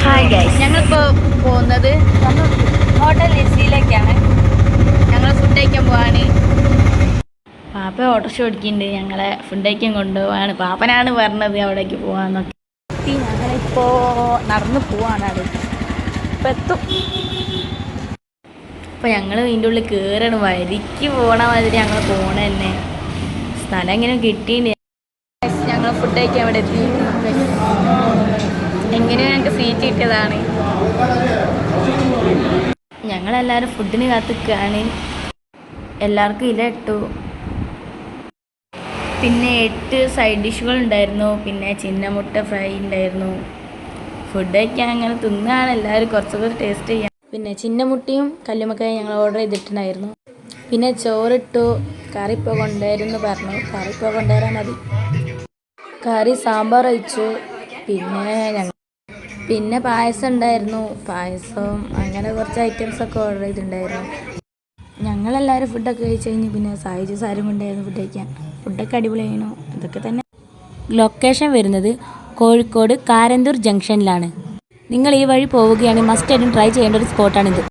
Hi guys, ഞങ്ങളിപ്പോൾ പോകുന്നത് hotel ലിസിയിലേക്കാണ്. ഞങ്ങൾ ഫുഡ് കഴിക്കാൻ പോവാണ്. പാപ്പ ഓട്ടോറിക്ഷ ഓടിക്കുന്നുണ്ട്. ഞങ്ങളെ ഫുഡ് കഴിക്കാൻ കൊണ്ടുപോവാണ്. പാപ്പനാണ് പറഞ്ഞത് അവിടേക്ക് പോകാമെന്നൊക്കെ. ഞങ്ങളിപ്പോൾ നടന്ന് പോവാണ്. അവിടെ ഇപ്പം എത്തും. അപ്പോൾ ഞങ്ങൾ ഇതിൻ്റെ ഉള്ളിൽ കയറണം. വരിക്ക് പോകണ മാതിരി ഞങ്ങൾ പോകണ തന്നെ. സ്ഥലം എങ്ങനെ കിട്ടിയിട്ടുണ്ട്. ഞങ്ങൾ ഫുഡ് കഴിക്കാൻ അവിടെ എത്തി. എങ്ങനെയോ ഞങ്ങൾക്ക് സീറ്റ് കിട്ടിയതാണ്. ഞങ്ങളെല്ലാവരും ഫുഡിന് കാത്തിക്കുകയാണ്. എല്ലാവർക്കും ഇല ഇട്ടു. പിന്നെ 8 സൈഡ് ഡിഷുകൾ ഉണ്ടായിരുന്നു. പിന്നെ ചിന്നമുട്ട ഫ്രൈ ഉണ്ടായിരുന്നു. ഫുഡ് കഴിക്കാൻ അങ്ങനെ തിന്നുകയാണ് എല്ലാവരും. കുറച്ചൊക്കെ ടേസ്റ്റ് ചെയ്യാം. പിന്നെ ചിന്നമുട്ടയും കല്ലുമ്മക്കായും ഞങ്ങൾ ഓർഡർ ചെയ്തിട്ടുണ്ടായിരുന്നു. പിന്നെ ചോറിട്ടു. കറി ഇപ്പോൾ കൊണ്ടുവരുമെന്ന് പറഞ്ഞു. കറി ഇപ്പോൾ കൊണ്ടുവരാൻ മതി. കറി സാമ്പാർ ഒഴിച്ചു. പിന്നെ പായസം ഉണ്ടായിരുന്നു. പായസം അങ്ങനെ കുറച്ച് ഐറ്റംസൊക്കെ ഓർഡർ ചെയ്തിട്ടുണ്ടായിരുന്നു. ഞങ്ങളെല്ലാവരും ഫുഡൊക്കെ കഴിച്ച് കഴിഞ്ഞ് പിന്നെ സായിജ് സാരും കൊണ്ടായിരുന്നു ഫുഡ് കഴിക്കാൻ. ഫുഡൊക്കെ അടിപൊളിയായിരുന്നു. ഇതൊക്കെ തന്നെ. ലൊക്കേഷൻ വരുന്നത് കോഴിക്കോട് കാരന്തൂർ ജംഗ്ഷനിലാണ്. നിങ്ങൾ ഈ വഴി പോവുകയാണെങ്കിൽ മസ്റ്റ് ആയിട്ടും ട്രൈ ചെയ്യേണ്ട ഒരു സ്പോട്ടാണിത്.